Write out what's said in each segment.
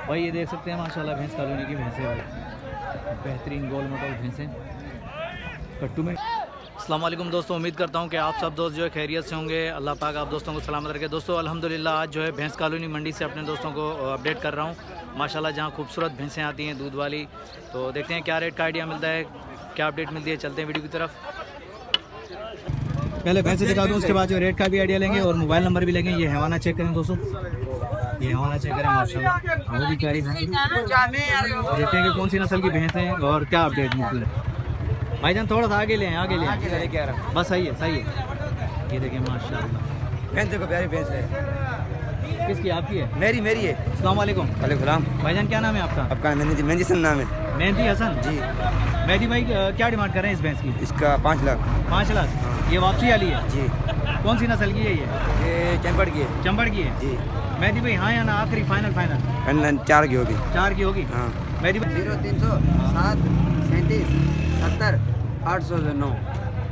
भाई ये देख सकते हैं माशाल्लाह भैंस कॉलोनी की भैंसें भाई, बेहतरीन गोल मटोल भैंसें कट्टू में। अस्सलाम वालेकुम दोस्तों, उम्मीद करता हूँ कि आप सब दोस्त जो है खैरियत से होंगे। अल्लाह पाक आप दोस्तों को सलामत रखे। दोस्तों अल्हम्दुलिल्लाह आज जो है भैंस कॉलोनी मंडी से अपने दोस्तों को अपडेट कर रहा हूँ माशाल्लाह, जहाँ खूबसूरत भैंसें आती हैं दूध वाली। तो देखते हैं क्या रेट का आइडिया मिलता है, क्या अपडेट मिलती है। चलते हैं वीडियो की तरफ। पहले भैंसे दिखा दूँ, उसके बाद जो रेट का भी आइडिया लेंगे और मोबाइल नंबर भी लेंगे। ये हैवाना चेक करें दोस्तों, ये हमारा चेक करें माशाल्लाह, बहुत ही प्यारी भैंस। देखते हैं कि कौन सी नस्ल की भैंस हैं और क्या अपडेट मिलती है। भाईजान थोड़ा सा आगे ले आगे ले बस, सही है सही है। ये देखिए माशाल्लाह भैंस देखो, प्यारी भैंस है। किसकी? आपकी है? मेरी है। अस्सलाम वालेकुम। वालेकुम। भाईजान क्या नाम है आपका? आपका मेहंदी हसन नाम है। मेहंदी हसन जी। मेहंदी भाई क्या डिमांड कर रहे हैं इस भैंस की? इसका 5 लाख। 5 लाख। ये वापसी वाली है जी। कौन सी नस्ल की है? ये चंपड़ की है। चंबड़ की है जी। मेहदी भाई हाँ या ना? आखिरी फाइनल 4 की होगी। 4 की होगी। हाँ। मेहदी भाई 0307 37 70 809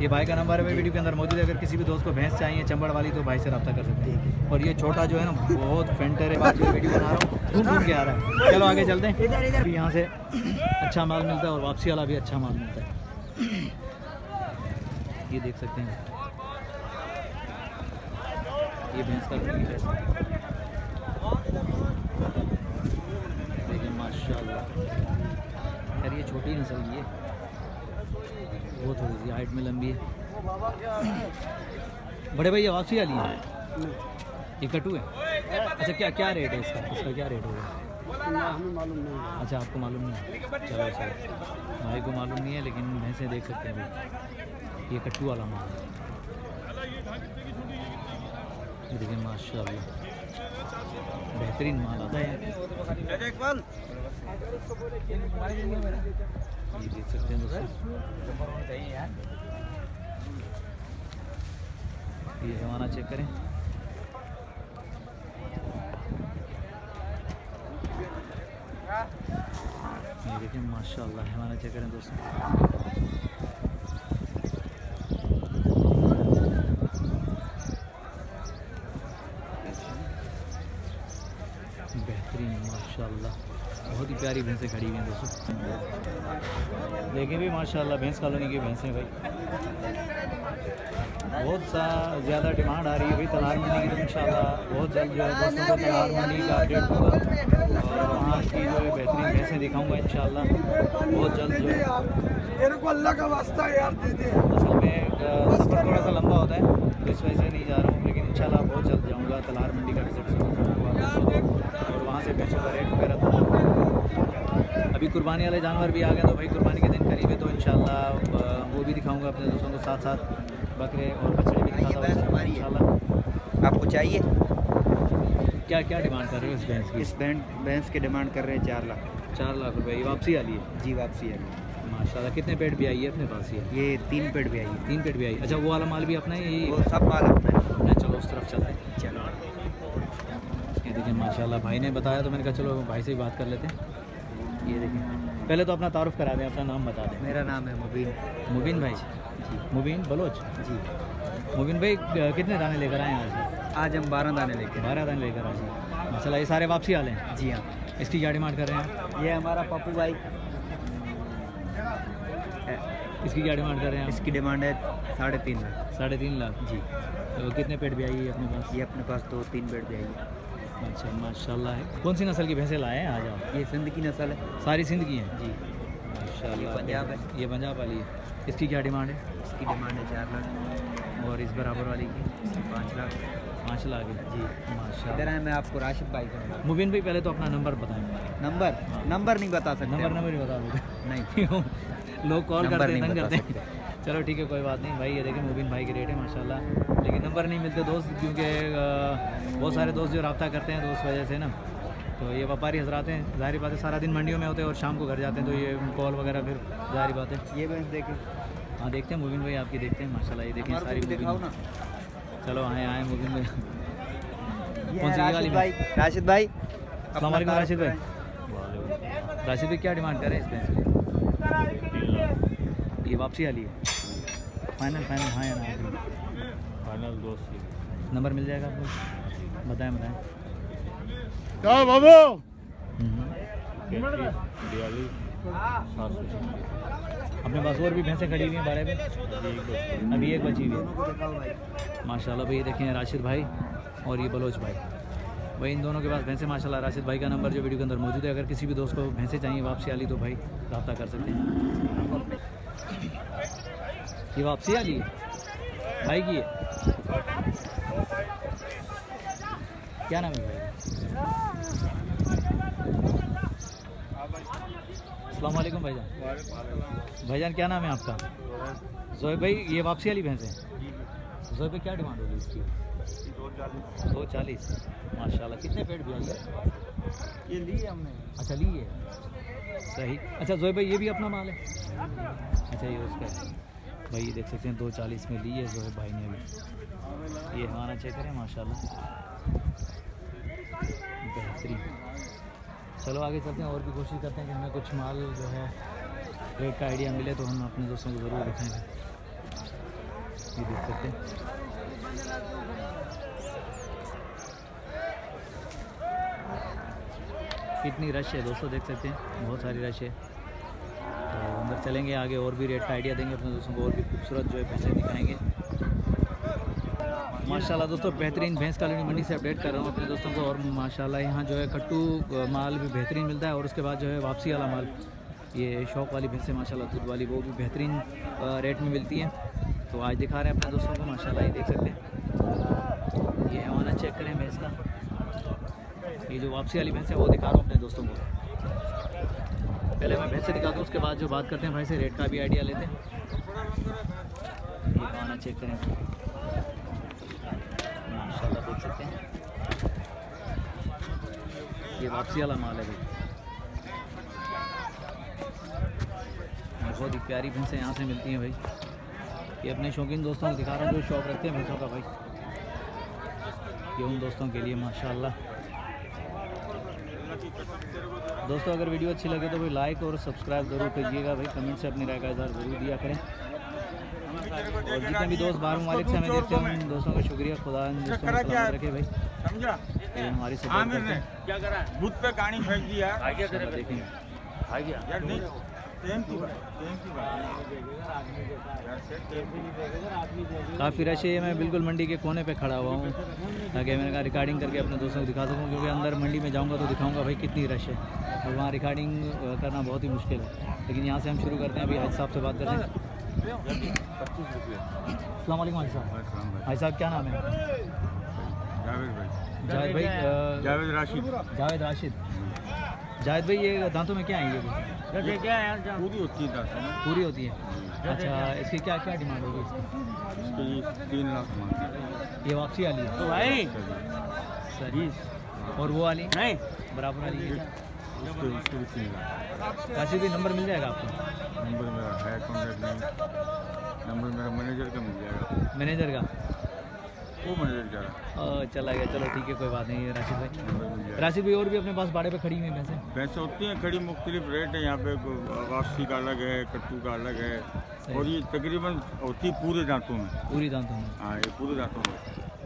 ये भाई का नंबर है वीडियो के अंदर मौजूद है। अगर किसी भी दोस्त को भैंस चाहिए चंबड़ वाली तो भाई से रब्ता कर सकते हैं। और ये छोटा जो है ना बहुत फेंटर है, बात वीडियो बना रहा हूँ घूम के आ रहा है। चलो आगे चलते हैं। इधर यहाँ से अच्छा माल मिलता है और वापसी वाला भी अच्छा माल मिलता है। ये देख सकते हैं, ये भैंस का देखिए माशाल्लाह यार, ये छोटी नस्ल की है, वो थोड़ी सी हाइट में लंबी है। बड़े भैया वापसी वाली है, ये कटू है। अच्छा क्या रेट है इसका क्या रेट होगा? हमें मालूम नहीं। अच्छा आपको मालूम नहीं है, चलो सर भाई को मालूम नहीं है, लेकिन भैंसें देख सकते हैं भाई, ये कट्टू वाला माल है। ये देखिए माशाल्लाह बेहतरीन माल आता है। ये देख सकते हैं दोस्तों, ये जमाना चेक करें। ये देखिए माशाल्लाह हमारा चेक करें दोस्तों। बेहतरीन माशाल्लाह, बहुत ही प्यारी भैंसें खड़ी हुई हैं दोस्तों। लेकिन भी माशाल्लाह भैंस कॉलोनी की भैंसें भाई बहुत ज़्यादा डिमांड आ रही है भाई तलार मंडी की। तो इंशाल्लाह बहुत जल्द जो है दोस्तों को तलार मंडी का अपडेट होगा और वहाँ की जो है बेहतरीन भैंसें दिखाऊंगा इंशाल्लाह बहुत जल्द जो है। अल्लाह का वास्ता यार दे दे। असल में सफ़र थोड़ा सा लंबा होता है तो इस वजह से नहीं जा रहा हूँ, लेकिन इंशाल्लाह बहुत जल्द जाऊँगा तलार मंडी का विजिट और वहाँ से भैंसों का रेट वगैरह। अभी कुर्बानी वाले जानवर भी आ गए तो भाई कुर्बानी के दिन करीब है, तो इंशाल्लाह वो भी दिखाऊंगा अपने दोस्तों को, साथ साथ बकरे और बछड़े भी दिखाता हूँ इंशाल्लाह। आपको चाहिए? क्या डिमांड कर रहे हो इस भैंस की? इस भैंस की डिमांड कर रहे हैं 4 लाख। 4 लाख रुपए। ये वापसी वाली है? जी वापसी है। माशाल्लाह कितने पेट भी आई है अपने पास? ये 3 पेड़ भी आई है। 3 पेट भी आई। अच्छा वो वाला माल भी अपना है? ये वो सब माल अपना है। चलो उस तरफ चलते हैं। चलो ये देखिए माशाल्लाह भाई ने बताया तो मैंने कहा चलो भाई से ही बात कर लेते हैं। ये देखिए पहले तो अपना तारुफ करा दें, अपना नाम बता दें। मेरा नाम है मुबीन। मुबीन भाई? जी। मुबीन बलोच जी। मुबीन भाई कितने दाने लेकर आए हैं आज हम 12 दाने लेके 12 दाने लेकर आए हैं माशाल्लाह। ये सारे वापसी वाले हैं? जी हाँ। इसकी क्या डिमांड कर रहे हैं? ये हमारा पप्पू भाई, इसकी क्या डिमांड कर रहे हैं? इसकी डिमांड है 3.5 लाख। 3.5 लाख जी। तो कितने पेट भी आई है अपने पास? ये अपने पास 2-3 पेड़ भी आई है। अच्छा माशाल्लाह है। कौन सी नस्ल की भैंसें लाए हैं आज आप? ये सिंध की नस्ल है। सारी सिंध की हैं? जी। माशाल्लाह। ये पंजाब है। ये पंजाब वाली है। इसकी क्या डिमांड है? इसकी डिमांड है 4 लाख। और इस बराबर वाली की? इसकी 5 लाख। 5 लाख है। जी। माशाल्लाह। इधर है, मैं आपको राशिद भाई का मुबीन भाई पहले तो अपना नंबर बताएं। नंबर नहीं बता सकते। नंबर नहीं बता दोगे? नहीं। लोग कॉल नंबर करते नहीं हैं, तंग बता करते हैं। चलो ठीक है कोई बात नहीं भाई। ये देखें मुबीन भाई के रेट है माशाल्लाह, लेकिन नंबर नहीं मिलते दोस्त, क्योंकि बहुत सारे दोस्त जो रब्ता करते हैं तो उस वजह से ना, तो ये व्यापारी हजरात हैं, ज़ाहिर बात है सारा दिन मंडियों में होते हैं और शाम को घर जाते हैं, तो ये कॉल वगैरह फिर ज़ाहिर बात है। ये भैंस देखें। हाँ देखते हैं मुबीन भाई आपकी, देखते हैं माशाल्लाह। ये देखें सारी दिखाओ ना। चलो आए मुबीन भाई। कौन सी वाली भाई? राशिद भाई। अस्सलाम वालेकुम राशिद भाई। राशिद भाई क्या डिमांड कर रहे हैं इस भैंस की? ये वापसी वाली है? फाइनल हाँ या ना? फाइनल 2 नंबर मिल जाएगा आपको? बताएं क्या बाबू? 42 736। अपने पास और भी भैंसें खड़ी हुई हैं बाड़े में? अभी एक बची हुई है। माशाल्लाह भाई, ये देखें राशिद भाई और ये बलोच भाई, भाई इन दोनों के पास भैंसें माशाल्लाह। राशिद भाई का नंबर जो वीडियो के अंदर मौजूद है, अगर किसी भी दोस्त को भैंसें चाहिए वापसी वाली तो भाई रब्ता कर सकते हैं। ये वापसी वाली है भाई की है। क्या नाम है भाई? अस्सलाम वालेकुम भाईजान। भाईजान क्या नाम है आपका? जोएब भाई, ये वापसी वाली भैंस है। जोएब भाई क्या डिमांड होगी इसकी? 240। माशाल्लाह, कितने पेड़ भी आई है? ये ली है हमने। अच्छा ली है, सही। अच्छा जोएब भाई, ये भी अपना माल है? अच्छा ये उसका है भाई, ये देख सकते हैं 240 में ली है जोएब भाई ने अभी। ये हमारा चेक करें माशाल्लाह, बेहतरीन। चलो आगे चलते हैं और भी कोशिश करते हैं कि हमें कुछ माल जो है रेट का आइडिया मिले तो हम अपने दोस्तों को ज़रूर दिखाएंगे। ये देख सकते हैं कितनी रश है दोस्तों, देख सकते हैं बहुत सारी रश है। तो अंदर चलेंगे आगे और भी रेट का आइडिया देंगे अपने दोस्तों को, और भी खूबसूरत जो है भैंसें दिखाएंगे। माशाल्लाह दोस्तों, बेहतरीन भैंस कॉलोनी मंडी से अपडेट कर रहा हूँ अपने दोस्तों को। और माशाल्लाह यहाँ जो है कट्टू माल भी बेहतरीन मिलता है, और उसके बाद जो है वापसी वाला माल, ये शौक वाली भैंसें माशाल्लाह दूध वाली, वो भी बेहतरीन रेट में मिलती हैं। तो आज दिखा रहे हैं अपने दोस्तों को माशाल्लाह, ये देख सकते हैं। ये हमारा चेक करें भैंस का, ये जो वापसी वाली भैंस है वो दिखा रहा हूँ अपने दोस्तों को। पहले मैं भैंसें दिखाता हूँ, उसके बाद जो बात करते हैं भाई से रेट का भी आइडिया लेते हैं। ये हमारा चेक करें माशाल्लाह, देख सकते हैं ये वापसी वाला माल है भाई। बहुत ही प्यारी भैंसें यहाँ से मिलती हैं भाई। ये अपने शौकीन दोस्तों को दिखा रहा हूँ जो शौक रखते हैं भैंसों का भाई, ये उन दोस्तों के लिए माशाल्लाह। दोस्तों अगर वीडियो अच्छी लगे तो भाई लाइक और सब्सक्राइब ज़रूर कीजिएगा भाई, कमेंट से अपनी राय का इज़हार ज़रूर दिया करें। और जितने भी दोस्त बाहर ममालिक से हमें देखते हैं उन दोस्तों का शुक्रिया, खुदा इन दोस्तों को सलामत रखे भाई। समझा? ये हमारी सपोर्ट करते हैं। क्या करा? बुत पे गाड़ी फेंक दिया। देखेंगे यार नहीं, सेम की बात। काफ़ी रश है। मैं बिल्कुल मंडी के कोने पे खड़ा हुआ हूँ ताकि मैंने कहा रिकॉर्डिंग करके अपने दोस्तों को दिखा सकूँ, क्योंकि अंदर मंडी में जाऊँगा तो दिखाऊँगा भाई कितनी रश है, और वहाँ रिकॉर्डिंग करना बहुत ही मुश्किल है। लेकिन यहाँ से हम शुरू करते हैं, अभी हाजी साहब से बात करते हैं। 25 रुपये। अस्सलाम वालेकुम हाजी साहब। हाजी साहब क्या नाम है? जावेद भाई। जावेद भाई, जावेद राशिद। जावेद राशिद। जावेद भाई, ये दांतों में क्या आएंगे? क्या है? पूरी होती है दांतों में। पूरी होती है। अच्छा, इसकी क्या क्या डिमांड होगी इसकी? इसके लिए 3 लाख मांगते हैं। ये वापसी वाली है तो भाई सही। और वो वाली नहीं, बराबर वाली है क्या? उसके भी 3 लाख। राशिद भाई नंबर मिल जाएगा आपको? नंबर मेरा है, कॉन्टैक्ट नहीं। नंबर मेरा मैनेजर का मिल जाएगा। मैनेजर का? वो मैनेजर जा रहा चला गया, चलो ठीक है कोई बात नहीं। राशिद भाई, नंबर मिल जाएगा। राशिद भाई और भी अपने पास बाड़े पे खड़ी हुई हैं भैंसें? भैंसें होती हैं खड़ी, मुख्तलिफ रेट है यहाँ पे। वापसी का अलग है, कट्टू का अलग है, और ये तकरीबन होती पूरे दांतों में। पूरी दांतों में? हाँ, ये पूरे दांतों में।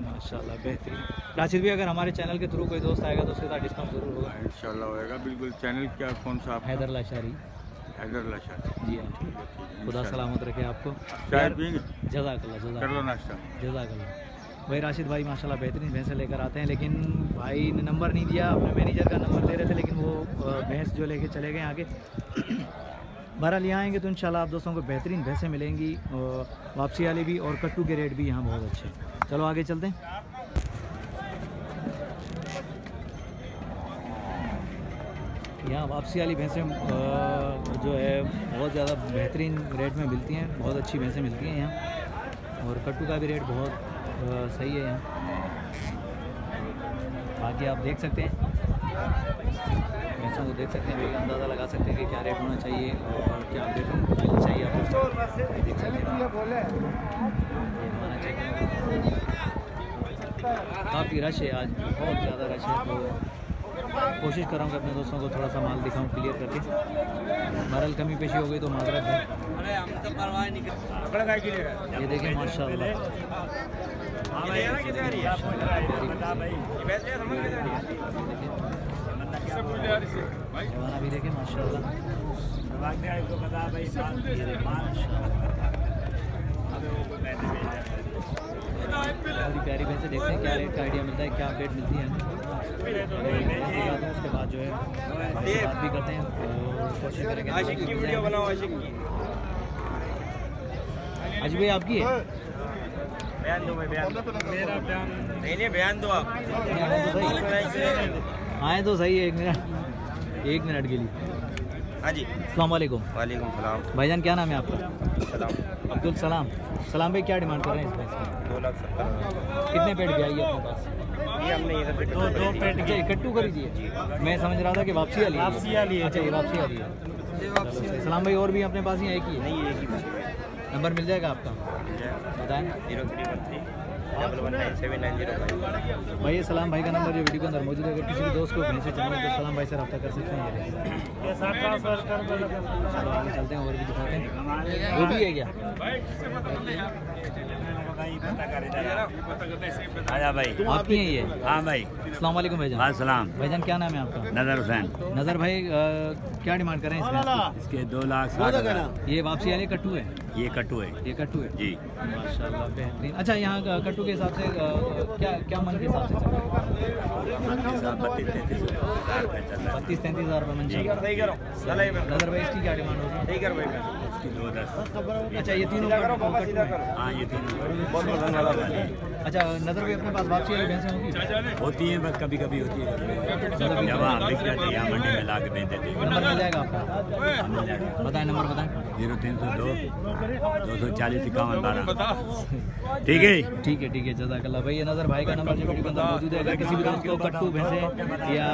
माशाल्लाह बेहतरीन। राशिद भाई, अगर हमारे चैनल के थ्रू कोई दोस्त आएगा तो उसके साथ डिस्काउंट जरूर होगा? इंशाल्लाह होएगा बिल्कुल। चैनल क्या, कौन सा आप? हैदर लाशारी। हैदर लाशारी। जी हाँ, ठीक है। खुदा सलामत रखे आपको। चाय पियेंगे? जज़ाकल्लाह कर लो जज़ाकल्लाह नाश्ता। जज़ाकल्लाह। भाई राशिद भाई माशाल्लाह बेहतरीन भैंसें लेकर आते हैं, लेकिन भाई ने नंबर नहीं दिया, अपने मैनेजर का नंबर दे रहे थे, लेकिन वो भैंस जो लेके चले गए आगे। बहरहाल यहाँ आएंगे तो इंशाल्लाह आप दोस्तों को बेहतरीन भैंसें मिलेंगी, वापसी वाली भी, और कट्टू के रेट भी यहाँ बहुत अच्छे हैं। चलो आगे चलते हैं। यहाँ वापसी वाली भैंसें जो है बहुत ज़्यादा बेहतरीन रेट में मिलती हैं, बहुत अच्छी भैंसें मिलती हैं यहाँ, और कट्टू का भी रेट बहुत सही है यहाँ। बाकी आप देख सकते हैं भैंसों को, देख सकते हैं भाई, अंदाज़ा लगा सकते हैं कि क्या रेट होना चाहिए और क्या रेट मिलना चाहिए आप देख सकते हैं। काफ़ी रश है आज, बहुत ज़्यादा रश है, तो कोशिश कर रहा हूँ कि अपने दोस्तों को थोड़ा सा माल दिखाऊँ क्लियर करके। बहरहाल कमी पेशी हो गई तो माजरत है। ये देखें माशाल्लाह, जवाना भी देखें माशाल्लाह। ये देखें बहुत ही प्यारी भैंसे। देखते हैं क्या रेट का आइडिया मिलता है, क्या अपडेट मिलती है हमें। उसके बाद जो है बात भी करते हैं और कोशिश करेंगे। आज भाई आपकी है? बयान दो भाई, बयान दो। नहीं बयान दो आप। आए तो सही है, 1 मिनट के लिए। हाँ जी। अस्सलाम वालेकुम। वालेकुम सलाम। भाईजान क्या नाम है आपका? सलाम। अब्दुल सलाम। सलाम भाई क्या डिमांड कर रहे हैं इस भैंस की? 2,70,000। कितने पेट भी आई है अपने पास? ये हमने ये दो पेट के कट्टू खरीदी है। मैं समझ रहा था कि वापसी वाली है। अच्छा ये वापसी वाली है। सलाम भाई और भी अपने पास ही एक ही है? नहीं, एक ही नंबर मिल जाएगा आपका? बताएं। 0313 भाई ये सलाम भाई का नंबर जो वीडियो के अंदर मौजूद है। अगर किसी भी दोस्त को भैंसे चाहिए तो सलाम भाई से रब्ता कर सकते हैं। चलो आगे चलते हैं और भी दिखाते हैं। वो भी है क्या? आजा भाई। आपकी है ये? हाँ भाई। अस्सलाम वालेकुम भाईजान। वाह सलाम। भाईजान क्या नाम है आपका? नजर हुसैन। नजर भाई क्या डिमांड कर रहे हैं इस भैंस इसके 2,60,000। की? ये वापसी वाले कट्टू है? ये कट्टू है ये कट्टू है जी। माशाल्लाह बेहतरीन। अच्छा यहाँ कट्टू के हिसाब से क्या मन के हिसाब से चल रहा है? 32-33 हज़ार रुपये मन चल रहा है। नजर भाई इसकी क्या डिमांड होगी? इसकी 2,10। अच्छा ये तीनों कट्टू है? हाँ ये तीनों अच्छा नजर भाई अपने पास वापसी वाली भैंसें होंगी? होती है, बस कभी कभी होती है। जब वहाँ बिक जाते हैं, यहाँ मंडी में ला के बेच देते हैं। नंबर मिल जाएगा आपका? बताएं नंबर बताएं। 0302 240 51 12। ठीक है ठीक है जज़ाकल्लाह भाई। ये नज़र भाई का नंबर जो वीडियो के अंदर मौजूद है। अगर किसी भी दोस्त को कट्टू भैंसे या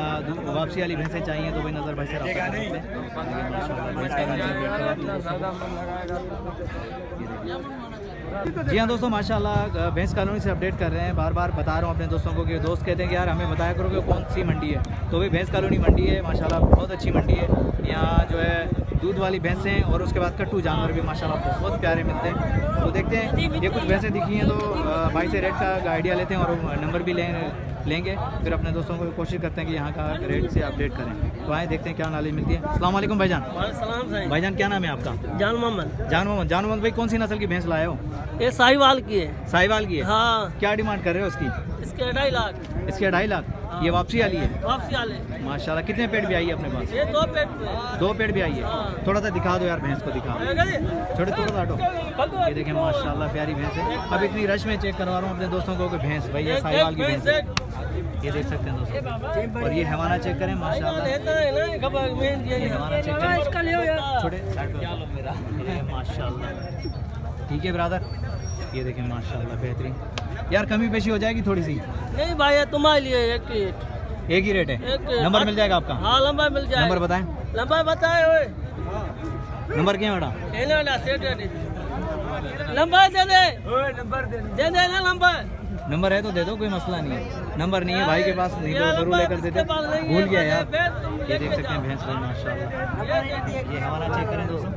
वापसी वाली भैंसें चाहिए तो भाई नज़र भाई से रब्ता कर सकते हैं। जी हाँ दोस्तों माशाल्लाह भैंस कॉलोनी से अपडेट कर रहे हैं। बार बार बता रहा हूँ अपने दोस्तों को कि दोस्त कहते हैं कि यार हमें बताया करो कि कौन सी मंडी है। तो भाई भैंस कॉलोनी मंडी है माशाल्लाह, बहुत अच्छी मंडी है। यहाँ जो है दूध वाली भैंसें और उसके बाद कट्टू जानवर भी माशाल्लाह बहुत प्यारे मिलते हैं। तो देखते हैं ये कुछ भैंसें दिखी हैं तो भाई से रेट का आइडिया लेते हैं और नंबर भी लेंगे। फिर अपने दोस्तों को कोशिश करते हैं कि यहाँ का रेट से अपडेट करें। तो आए देखते हैं क्या नॉलेज मिलती है। अस्सलाम वालेकुम भाईजान। भाईजान क्या नाम है आपका? जान मोहम्मद। जान मोहम्मद भाई कौन सी नस्ल की भैंस लाए हो? ये साहिवाल की है। साहिवाल की है? हाँ। क्या डिमांड कर रहे हो उसकी? इसके 2.5 लाख। इसके 2.5 लाख। ये वापसी वाली है? वापसी वाले। माशाल्लाह कितने पेट भी आई है अपने पास? ये 2 पेट पे। 2 पेट भी आई है। हाँ। थोड़ा सा दिखा दो यार भैंस को, दिखा छोटे थोड़ा सा हटो। ये देखें माशाल्लाह प्यारी भैंस है। अब इतनी रश में चेक करवा रहा हूँ अपने दोस्तों को कि भैंस भाई ये साहिवाल की भैंस है। ये देख सकते हैं दोस्तों। और ये हैवाना चेक करें माशाल्लाह। ये हैवाना चेक करें छोटे माशाल्लाह। ठीक है ब्रदर। ये देखें माशाल्लाह बेहतरीन। यार कमी पेशी हो जाएगी थोड़ी सी? नहीं भाई ये तुम्हारे लिए एक ही रेट है। नंबर मिल जाएगा आपका? हाँ नंबर मिल जाएगा। नंबर बताएं। नंबर बताए हुए नंबर क्या है बेटा? नंबर दे दे ना नंबर। नंबर है तो दे दो, कोई मसला नहीं है। नंबर नहीं है भाई के पास नहीं तो जरूर लेकर देते। भूल गया यार। ये देख सकते हैं भैंस भाई माशाल्लाह। ये हमारा चेक करें दोस्तों।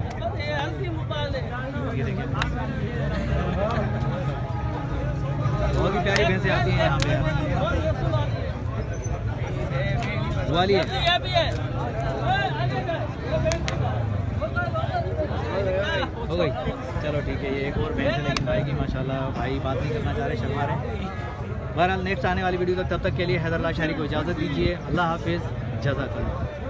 ये देखिए बहुत ही प्यारी भैंसें आती हैं यहाँ पे। वाली है हो गई। चलो ठीक है। ये एक और भैंस है लेकिन भाई की माशाल्लाह भाई बात नहीं करना चाह रहे, शर्मा रहे। बहरहाल नेक्स्ट आने वाली वीडियो तक तब तक के लिए हैदरल्लाह शारी को इजाज़त दीजिए। अल्लाह हाफिज़। जज़ाकल्लाह।